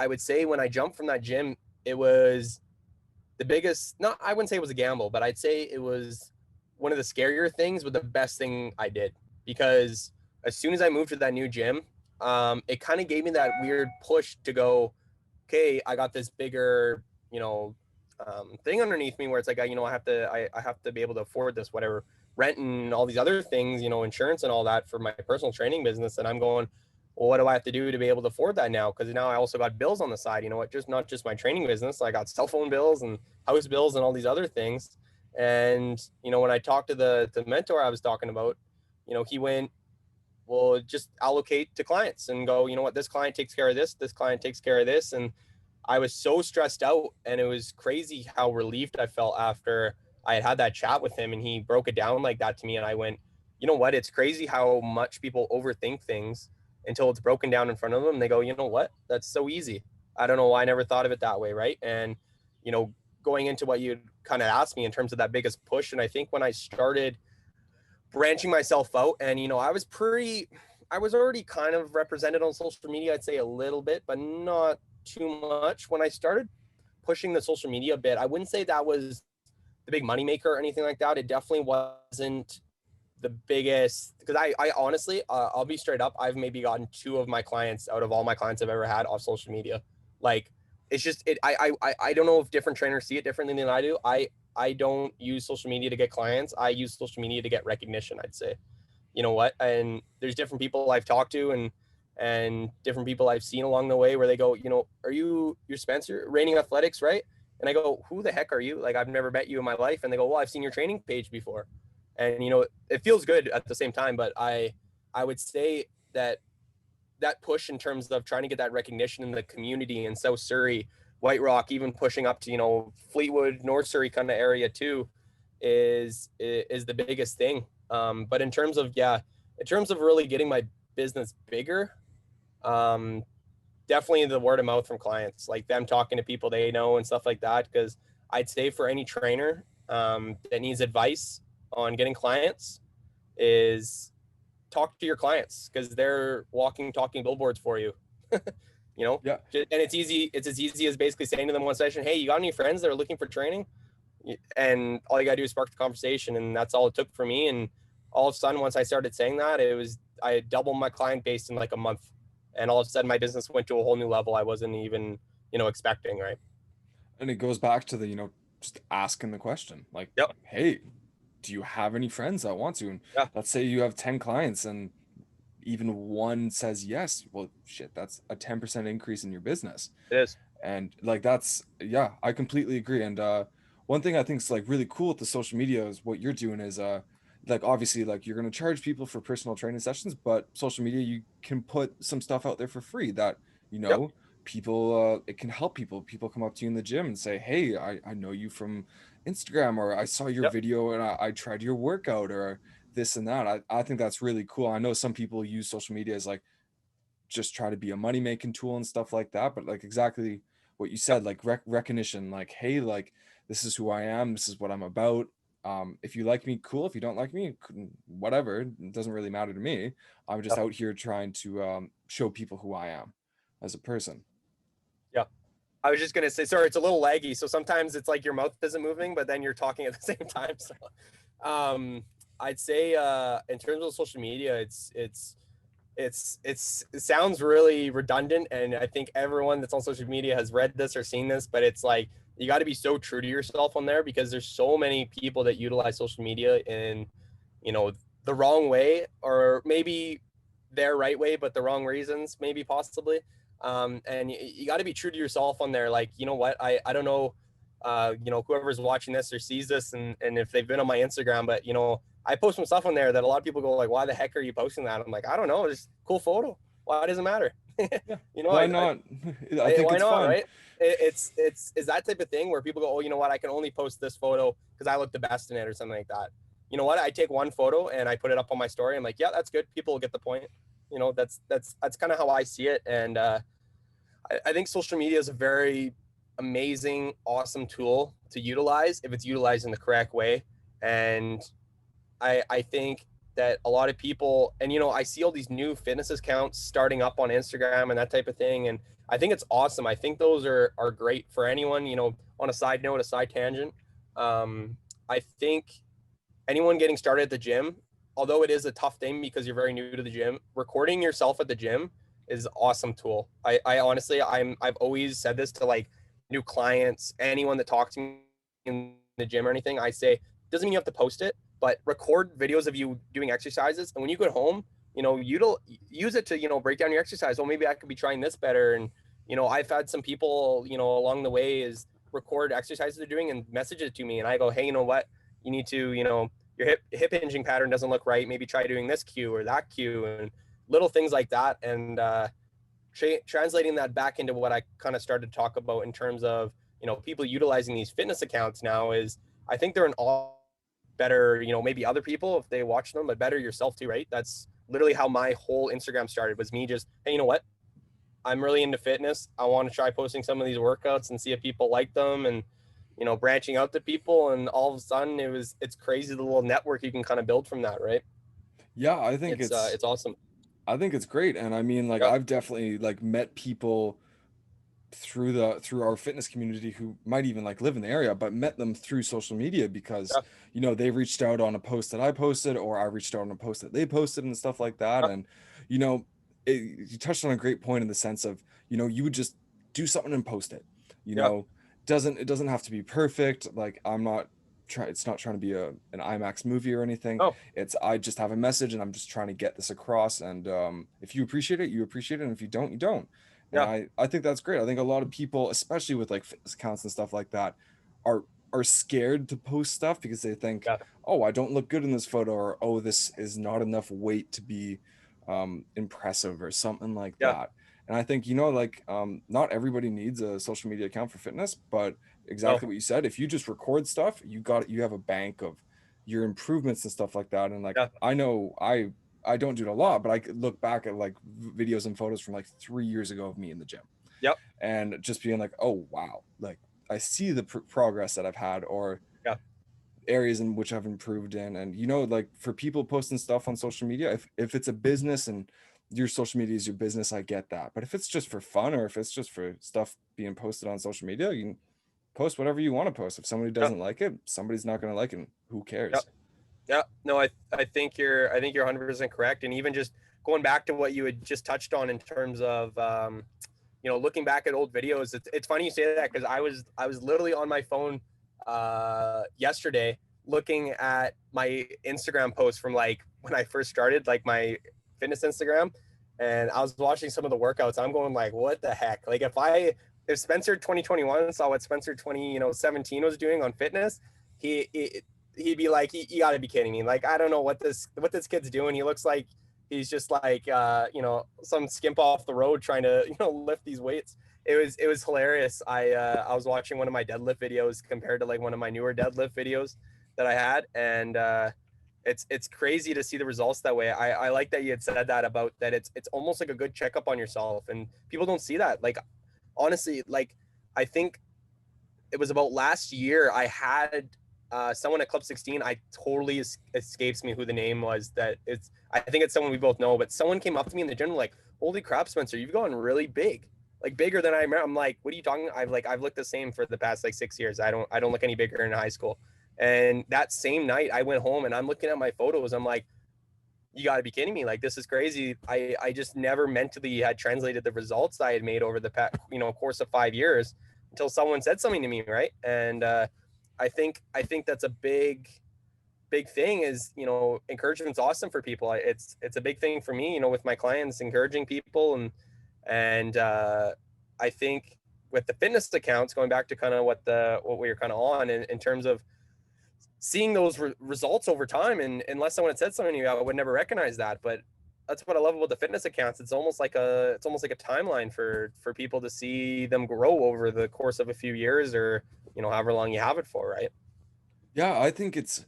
would say when I jumped from that gym, it was the biggest, not, I wouldn't say it was a gamble, but I'd say it was one of the scarier things, but the best thing I did, because as soon as I moved to that new gym, it kind of gave me that weird push to go, okay, I got this bigger, thing underneath me where it's like, I have to be able to afford this, whatever, rent and all these other things, insurance and all that for my personal training business. And I'm going, well, what do I have to do to be able to afford that now? Because now I also got bills on the side. Just not just my training business. I got cell phone bills and house bills and all these other things. And when I talked to the mentor I was talking about, he went, well, just allocate to clients and go, what, this client takes care of this client takes care of this. And I was so stressed out, and it was crazy how relieved I felt after I had that chat with him, and he broke it down like that to me. And I went, you know what? It's crazy how much people overthink things until it's broken down in front of them. And they go, you know what? That's so easy. I don't know why I never thought of it that way. Right. And, going into what you kind of asked me in terms of that biggest push. And I think when I started branching myself out, and, I was already kind of represented on social media, I'd say a little bit, but not too much. When I started pushing the social media bit, I wouldn't say that was the big moneymaker or anything like that. It definitely wasn't the biggest, because I honestly, I'll be straight up, I've maybe gotten 2 of my clients out of all my clients I've ever had off social media. Like, it's just it. I don't know if different trainers see it differently than I do. I don't use social media to get clients. I use social media to get recognition, I'd say. You know what? And there's different people I've talked to, and different people I've seen along the way where they go, are you're Spencer, Reigning Athletics, right? And I go, who the heck are you? Like, I've never met you in my life. And they go, well, I've seen your training page before. And, it feels good at the same time, but I would say that push in terms of trying to get that recognition in the community in South Surrey, White Rock, even pushing up to, Fleetwood, North Surrey kind of area too, is the biggest thing. But in terms of really getting my business bigger, definitely the word of mouth from clients, like them talking to people they know and stuff like that. Because I'd say for any trainer that needs advice on getting clients, is talk to your clients, because they're walking, talking billboards for you. Yeah. And it's easy. It's as easy as basically saying to them one session, hey, you got any friends that are looking for training? And all you gotta do is spark the conversation. And that's all it took for me. And all of a sudden, once I started saying that, I doubled my client base in like a month. And all of a sudden my business went to a whole new level I wasn't even, expecting. Right. And it goes back to the, just asking the question, like, Yep. hey, do you have any friends that want to? And Yeah. let's say you have 10 clients and even one says yes. Well, shit, that's a 10% increase in your business. It is. And like, that's, yeah, I completely agree. And one thing I think is like really cool with the social media is what you're doing is like, obviously, like, you're going to charge people for personal training sessions, but social media, you can put some stuff out there for free that, Yep. people, it can help people come up to you in the gym and say, hey, I know you from Instagram, or I saw your Yep. video and I tried your workout, or this and that. I think that's really cool. I know some people use social media as like just try to be a money making tool and stuff like that, but like exactly what you Yep. said, like recognition, like, hey, like, this is who I am, this is what I'm about. If you like me, cool. If you don't like me, whatever. It doesn't really matter to me. I'm just Yeah. out here trying to show people who I am as a person. Yeah. I was just gonna say, sorry, it's a little laggy. So sometimes it's like your mouth isn't moving, but then you're talking at the same time. So um, I'd say in terms of social media, it sounds really redundant, and I think everyone that's on social media has read this or seen this, but it's like you got to be so true to yourself on there, because there's so many people that utilize social media in, you know, the wrong way, or maybe their right way but the wrong reasons, maybe possibly. And you got to be true to yourself on there. Like, you know what, I don't know, you know, whoever's watching this or sees this, and if they've been on my Instagram, but you know, I post some stuff on there that a lot of people go like, why the heck are you posting that? I'm like, I don't know, just cool photo. Why does it matter? Yeah, You know, why not? I think why it's not, fun. right? It's is that type of thing where people go, oh, you know what, I can only post this photo because I look the best in it or something like that. You know what? I take one photo and I put it up on my story. I'm like, yeah, that's good. People will get the point. You know, that's kind of how I see it. And I think social media is a very amazing, awesome tool to utilize if it's utilized in the correct way. And I think that a lot of people, and you know, I see all these new fitness accounts starting up on Instagram and that type of thing, and I think it's awesome. I think those are great for anyone. You know, on a side note, a side tangent, I think anyone getting started at the gym, although it is a tough thing because you're very new to the gym, recording yourself at the gym is an awesome tool. I honestly, I've always said this to like new clients, anyone that talks to me in the gym or anything. I say, doesn't mean you have to post it, but record videos of you doing exercises. And when you get home, you know, you use it to, you know, break down your exercise. Well, maybe I could be trying this better. And, you know, I've had some people, you know, along the way is record exercises they're doing and message it to me. And I go, hey, you know what? You need to, you know, your hip hinging pattern doesn't look right. Maybe try doing this cue or that cue, and little things like that. And translating that back into what I kind of started to talk about in terms of, you know, people utilizing these fitness accounts now is, I think they're an all better, you know, maybe other people if they watch them, but better yourself too, right? That's literally how my whole Instagram started, was me just, hey, you know what? I'm really into fitness. I want to try posting some of these workouts and see if people like them, and, you know, branching out to people. And all of a sudden it's crazy the little network you can kind of build from that, right? Yeah, It's awesome. I think it's great. And I mean, like Yeah. I've definitely like met people through our fitness community who might even like live in the area, but met them through social media because Yeah. they reached out on a post that I posted, or I reached out on a post that they posted and stuff like that. Yeah. And you know you touched on a great point in the sense of you would just do something and post it. you Yeah. know it doesn't have to be perfect. Like it's not trying to be an IMAX movie or anything. Oh, It's I just have a message and I'm just trying to get this across. And if you appreciate it, you appreciate it, and if you don't, you don't. And yeah. I think that's great. I think a lot of people, especially with like fitness accounts and stuff like that, are are scared to post stuff because they think, Yeah. oh, I don't look good in this photo, or oh, this is not enough weight to be impressive, or something like Yeah. that. And I think, like, not everybody needs a social media account for fitness, but No. exactly what you said, if you just record stuff, you have a bank of your improvements and stuff like that. And like, Yeah. I know I don't do it a lot, but I could look back at like videos and photos from like 3 years ago of me in the gym, Yep. and just being like, oh wow, like I see the progress that I've had, or Yeah. areas in which I've improved in. And like, for people posting stuff on social media, if it's a business and your social media is your business, I get that. But if it's just for fun, or if it's just for stuff being posted on social media, you can post whatever you want to post. If somebody Yeah. doesn't like it, somebody's not going to like it, and who Yeah. cares? Yeah. No, I think you're 100% correct. And even just going back to what you had just touched on in terms of, you know, looking back at old videos, it's funny you say that, because I was literally on my phone yesterday looking at my Instagram post from like when I first started, like my fitness Instagram, and I was watching some of the workouts. I'm going like, what the heck? Like if Spencer 2021 saw what Spencer 2017 was doing on fitness, he he'd be like, you got to be kidding me. Like, I don't know what this kid's doing. He looks like he's just like you know, some skimp off the road trying to, you know, lift these weights. It was hilarious. I was watching one of my deadlift videos compared to like one of my newer deadlift videos that I had, and it's crazy to see the results that way. I like that you had said that about that. It's almost like a good checkup on yourself, and people don't see that. Like, honestly, like, I think it was about last year I had someone at Club 16. I totally escapes me who the name was. That it's I think it's someone we both know, but someone came up to me in the gym like, "Holy crap, Spencer, you've gotten really big, like bigger than I remember." I'm like, "What are you talking?" I've looked the same for the past like 6 years. I don't look any bigger in high school. And that same night, I went home and I'm looking at my photos. I'm like, you got to be kidding me. Like, this is crazy. I just never mentally had translated the results I had made over the past, course of 5 years until someone said something to me. Right. And, I think that's a big thing is, encouragement's awesome for people. It's a big thing for me, with my clients, encouraging people. And I think with the fitness accounts, going back to kind of what we were kind of on in terms of seeing those results over time. And unless someone had said something to you, I would never recognize that. But that's what I love about the fitness accounts. It's almost like a timeline for people to see them grow over the course of a few years, or however long you have it for, right? Yeah, I think it's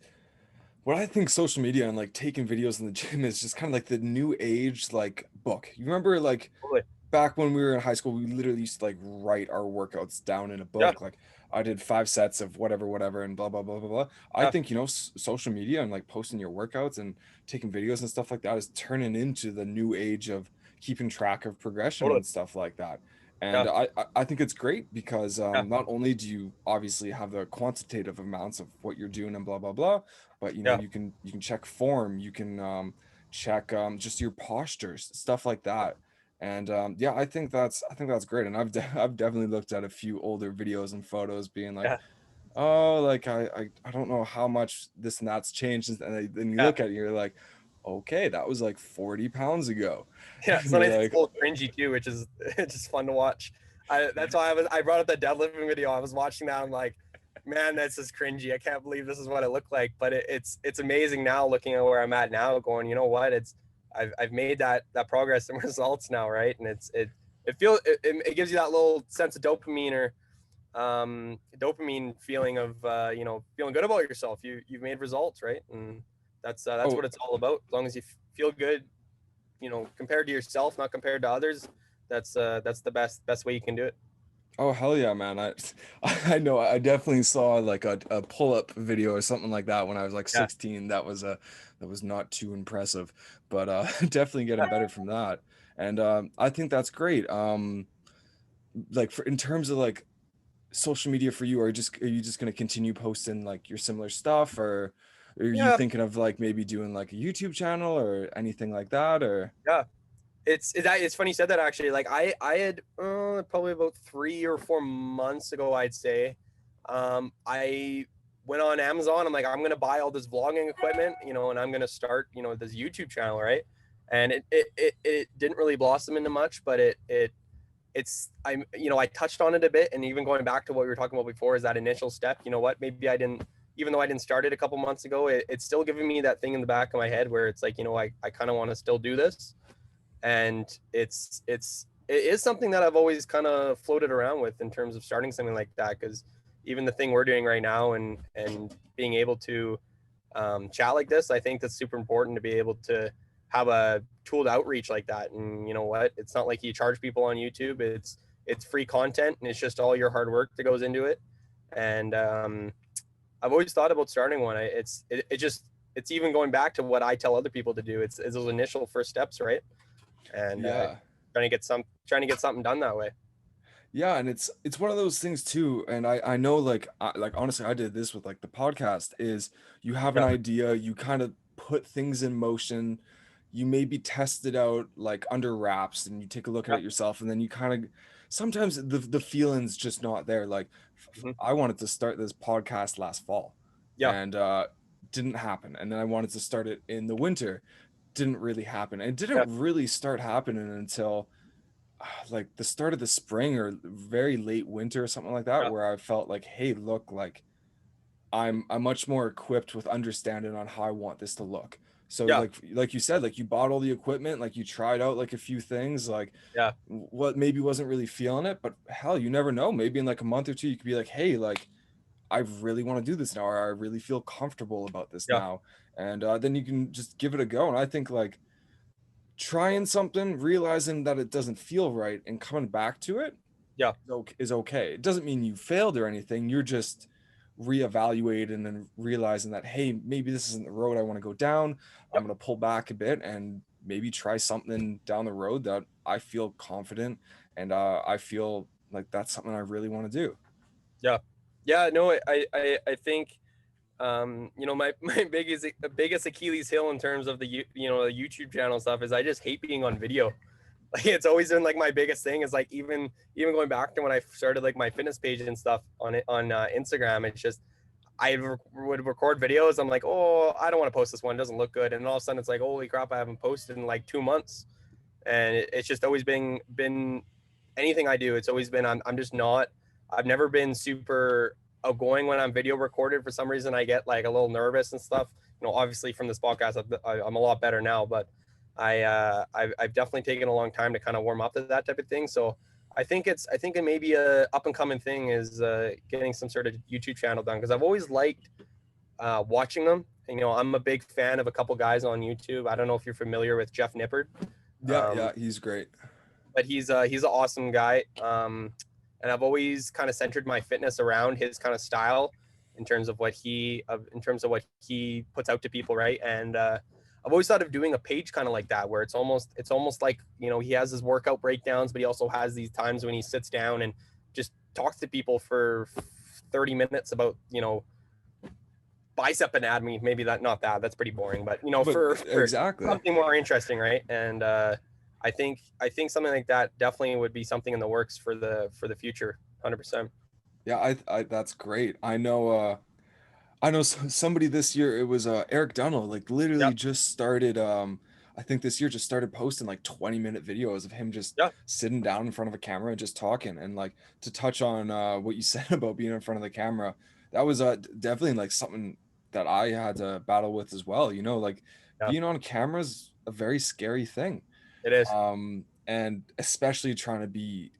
what I think social media and like taking videos in the gym is just kind of like the new age like book. You remember like Totally. back when we were in high school, we literally used to like write our workouts down in a Yeah. book. Like I did 5 sets of whatever, whatever, and blah, blah, blah, blah, blah. I Yeah. think, social media and like posting your workouts and taking videos and stuff like that is turning into the new age of keeping track of progression Totally. and stuff like that. And Yeah. I think it's great because Yeah. not only do you obviously have the quantitative amounts of what you're doing and blah, blah, blah, but Yeah. you can check form, you can check just your postures, stuff like that. And yeah, I think that's great. And I've definitely looked at a few older videos and photos, being like, Yeah. oh, like I don't know how much this and that's changed. And then you Yeah. look at it, you're like, okay, that was like 40 pounds ago. Yeah. And you're Sometimes it's like, a little cringy too, which is it's just fun to watch. That's why I brought up that deadlifting video. I was watching that. I'm like, man, this is cringy. I can't believe this is what it looked like. But it's amazing now, looking at where I'm at now, going, you know what? I've made that progress and results now, right? And it gives you that little sense of dopamine, or dopamine feeling of feeling good about yourself. You've made results, right? And that's oh, what it's all about. As long as you feel good, compared to yourself, not compared to others, that's the best way you can do it. oh, hell yeah, man. I know I definitely saw like a pull-up video or something like that when I was like Yeah. 16. That was not too impressive, but definitely getting better from that. And I think that's great. Like for in terms of like social media for you, are you just going to continue posting like your similar stuff, or are you Yeah. thinking of like maybe doing like a YouTube channel or anything like that, or Yeah. It's funny you said that, actually. Like, I had probably about 3 or 4 months ago, I'd say, I went on Amazon. I'm like, I'm gonna buy all this vlogging equipment, and I'm gonna start, this YouTube channel, right? And it didn't really blossom into much, but I touched on it a bit. And even going back to what we were talking about before, is that initial step. You know what? Maybe I didn't, even though I didn't start it a couple months ago, it's still giving me that thing in the back of my head where it's like, I kind of want to still do this. And it is something that I've always kind of floated around with, in terms of starting something like that. Because even the thing we're doing right now, and being able to chat like this, I think that's super important, to be able to have a tool to outreach like that. And you know what? It's not like you charge people on YouTube. It's free content, and it's just all your hard work that goes into it. And I've always thought about starting one. It's even going back to what I tell other people to do. It's those initial first steps, right? And yeah. trying to get something done that way. Yeah, and it's one of those things too, and I know like honestly I did this with like the podcast. Is you have an Yeah. idea, you kind of put things in motion, you maybe test it out like under wraps, and you take a look at Yeah. it yourself, and then you kind of sometimes the feeling's just not there. Like Mhm. I wanted to start this podcast last fall, Yeah. and didn't happen, and then I wanted to start it in the winter, didn't really happen, and it Yeah. didn't really start happening until like the start of the spring or very late winter or something like that, Yeah. where I felt like, hey, look, like I'm much more equipped with understanding on how I want this to look. So Yeah. like you said, like you bought all the equipment, like you tried out like a few things, like Yeah. what maybe wasn't really feeling it, but hell, you never know. Maybe in like a month or two, you could be like, hey, like I really want to do this now, or I really feel comfortable about this Yeah. now. And then you can just give it a go. And I think like trying something, realizing that it doesn't feel right, and coming back to it Yeah. is okay. It doesn't mean you failed or anything. You're just reevaluate and then realizing that, hey, maybe this isn't the road I want to go down. I'm Yep. going to pull back a bit and maybe try something down the road that I feel confident and I feel like that's something I really want to do. Yeah. Yeah. No, I think, my, my biggest Achilles heel in terms of the, the YouTube channel stuff is I just hate being on video. Like it's always been like my biggest thing is like, even going back to when I started like my fitness page and stuff on it on Instagram, it's just, would record videos. I'm like, oh, I don't want to post this one. It doesn't look good. And all of a sudden it's like, holy crap, I haven't posted in like 2 months. And it's just always been anything I do. It's always been, I'm just not, I've never been super outgoing when I'm video recorded. For some reason, I get like a little nervous and stuff. Obviously from this podcast, I'm a lot better now, but I've definitely taken a long time to kind of warm up to that type of thing. So I think it may be a up and coming thing is getting some sort of YouTube channel done, because I've always liked watching them. And, I'm a big fan of a couple guys on YouTube. I don't know if you're familiar with Jeff Nippard. Yeah, he's great. But he's an awesome guy. And I've always kind of centered my fitness around his kind of style in terms of what he puts out to people, right? And I've always thought of doing a page kind of like that, where it's almost like, he has his workout breakdowns, but he also has these times when he sits down and just talks to people for 30 minutes about, bicep anatomy. Maybe that's pretty boring, but for exactly something more interesting, right? And I think something like that definitely would be something in the works for the future. 100%. Yeah, I that's great. I know somebody this year, it was Eric Dunno, like literally Yeah. just started I think this year just started posting like 20-minute videos of him just Yeah. sitting down in front of a camera and just talking. And like, to touch on what you said about being in front of the camera, that was definitely like something that I had to battle with as well. Like Yeah. being on camera is a very scary thing. It is. And especially trying to be,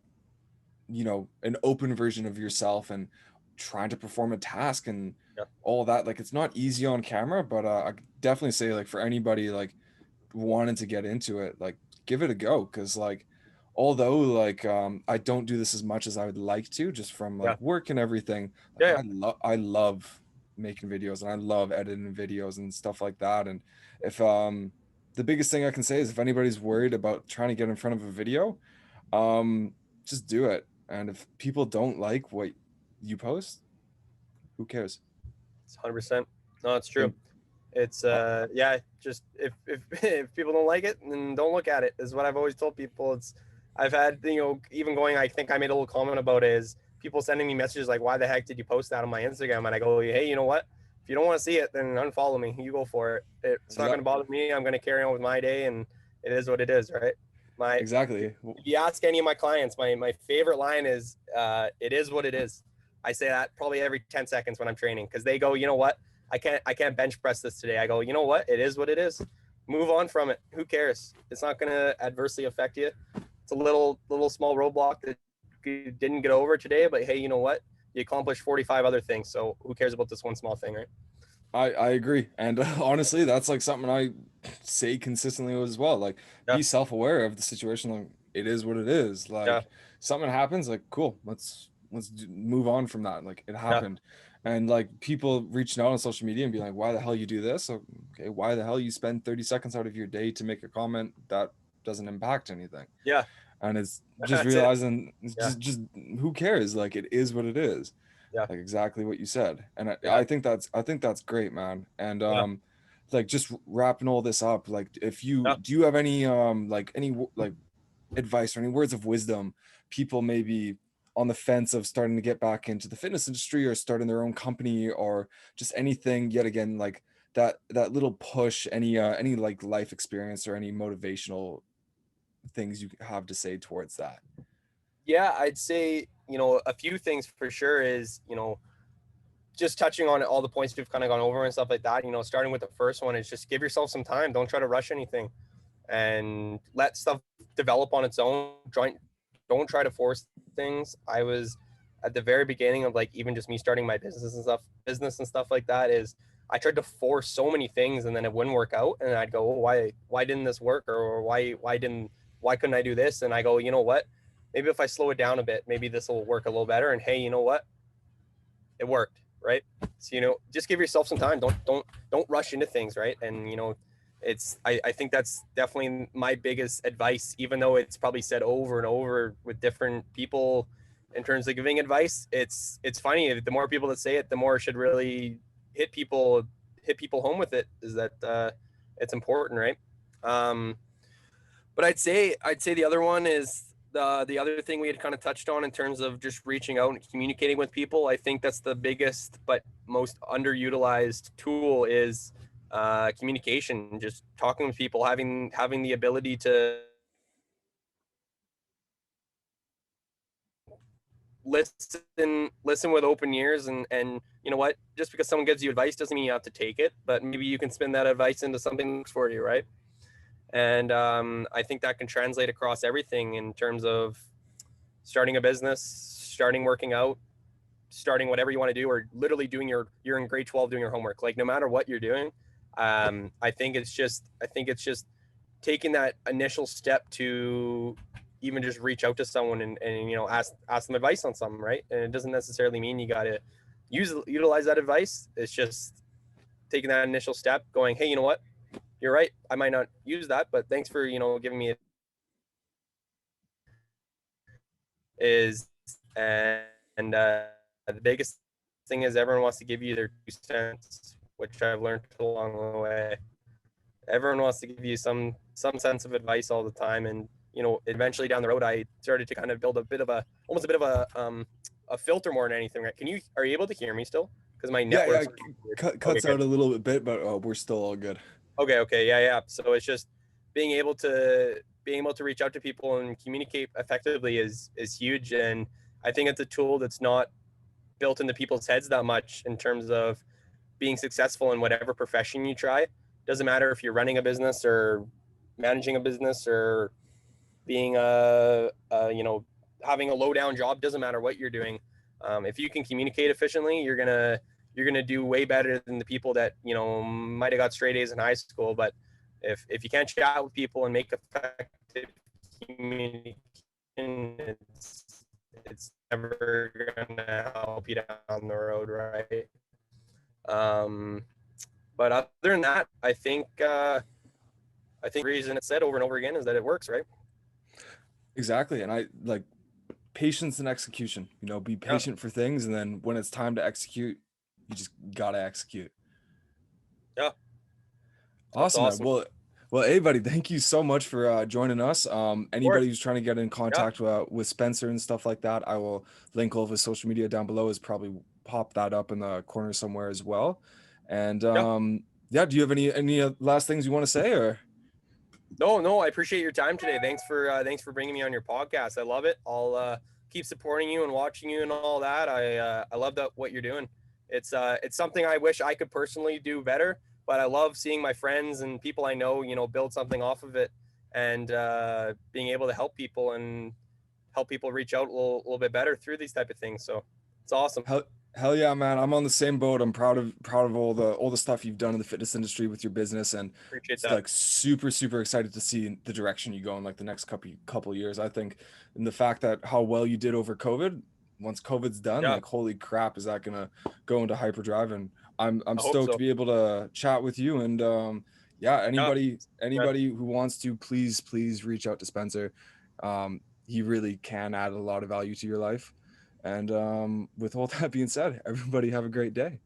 an open version of yourself and trying to perform a task and Yeah. all that. Like, it's not easy on camera, but I could definitely say, like, for anybody like wanting to get into it, like, give it a go. Because like, although like I don't do this as much as I would like to, just from Yeah. like work and everything, like Yeah. I love making videos and I love editing videos and stuff like that. And if the biggest thing I can say is, if anybody's worried about trying to get in front of a video, um just do it. And if people don't like what you post, who cares? It's 100%. No, it's true. And It's yeah, just if if people don't like it, then don't look at it, is what I've always told people. I've had, even going, I think I made a little comment about it, is people sending me messages like, why the heck did you post that on my Instagram? And I go, hey, you know what? If you don't want to see it, then unfollow me. You go for it. It's not going to bother me. I'm going to carry on with my day, and it is what it is, right? exactly. If you ask any of my clients, my favorite line is, it is what it is. I say that probably every 10 seconds when I'm training, because they go, you know what? I can't bench press this today. I go, you know what? It is what it is. Move on from it. Who cares? It's not going to adversely affect you. It's a little small roadblock that you didn't get over today, but hey, you know what? You accomplished 45 other things. So who cares about this one small thing, right? I agree. And honestly, that's like something I say consistently as well. Like, Yeah. be self-aware of the situation. Like, it is what it is. Like, Yeah. something happens, like, cool, let's move on from that. Like, it Yeah. happened. And like, people reaching out on social media and being like, why the hell you do this? Okay, why the hell you spend 30 seconds out of your day to make a comment that doesn't impact anything? Yeah. And it's just That's it. realizing, Yeah. just who cares? Like, it is what it is. Yeah. Like, exactly what you said. And Yeah. I think that's great, man. And Yeah. like, just wrapping all this up, like, if you Yeah. do you have any like any like advice or any words of wisdom, people maybe on the fence of starting to get back into the fitness industry or starting their own company, or just anything, yet again, like that little push, any like life experience or any motivational things you have to say towards that? Yeah, I'd say, a few things for sure is, just touching on all the points we've kind of gone over and stuff like that, starting with the first one is just give yourself some time. Don't try to rush anything and let stuff develop on its own. Don't try to force things. I was at the very beginning of like, even just me starting my business and stuff like that, is I tried to force so many things and then it wouldn't work out. And I'd go, oh, why didn't this work? Or why couldn't I do this? And I go, you know what? Maybe if I slow it down a bit, maybe this will work a little better. And hey, you know what? It worked, right? So, just give yourself some time. Don't rush into things, right? And I think that's definitely my biggest advice, even though it's probably said over and over with different people in terms of giving advice. It's funny. The more people that say it, the more it should really hit people home with it, is that it's important, right? But I'd say the other one is the other thing we had kind of touched on in terms of just reaching out and communicating with people. I think that's the biggest but most underutilized tool is communication. Just talking with people, having the ability to listen with open ears, and you know what, just because someone gives you advice doesn't mean you have to take it, but maybe you can spin that advice into something that works for you, right? And I think that can translate across everything in terms of starting a business, starting working out, starting whatever you want to do, or literally you're in grade 12 doing your homework. Like, no matter what you're doing, I think it's just taking that initial step to even just reach out to someone and ask them advice on something, right? And it doesn't necessarily mean you got to utilize that advice. It's just taking that initial step, going, hey, you know what, you're right, I might not use that, but thanks for giving me is. And the biggest thing is everyone wants to give you their 2 cents, which I've learned along the way. Everyone wants to give you some sense of advice all the time, and eventually down the road I started to kind of build almost a bit of a filter more than anything, right? Are you able to hear me still? Because my Yeah, network's okay, cuts good. out a little bit, but we're still all good. Okay, yeah. So it's just being able to reach out to people and communicate effectively is huge, and I think it's a tool that's not built into people's heads that much in terms of being successful in whatever profession you try. Doesn't matter if you're running a business or managing a business or being having a low down job. Doesn't matter what you're doing. If you can communicate efficiently, you're gonna do way better than the people that might have got straight A's in high school. But if you can't chat with people and make effective communication, it's never gonna help you down the road, right? Um, but other than that, I think the reason it's said over and over again is that it works, right? Exactly. And I like patience and execution. Be Yeah, patient for things, and then when it's time to execute, you just gotta execute. yeah, that's Awesome, man. awesome. Well, hey, buddy, thank you so much for joining us. Of course, Anybody who's trying to get in yeah, contact with Spencer and stuff like that, I will link all of his social media down below. Is probably pop that up in the corner somewhere as well. And yeah. yeah, do you have any last things you want to say, or? No, I appreciate your time today. Thanks for bringing me on your podcast. I love it. I'll keep supporting you and watching you and all that. I love that what you're doing. It's something I wish I could personally do better, but I love seeing my friends and people I know, build something off of it, and being able to help people and help people reach out a little bit better through these type of things. So it's awesome. Hell, hell yeah, man. I'm on the same boat. I'm proud of all the stuff you've done in the fitness industry with your business, and Appreciate it's that. like super excited to see the direction you go in like the next couple years. I think, and the fact that how well you did over COVID, once COVID's done, Yeah, like holy crap, is that gonna go into hyperdrive? And I'm I hope stoked to so. be able to chat with you. And yeah, Yeah, man. anybody who wants to, please reach out to Spencer. He really can add a lot of value to your life. And with all that being said, everybody have a great day.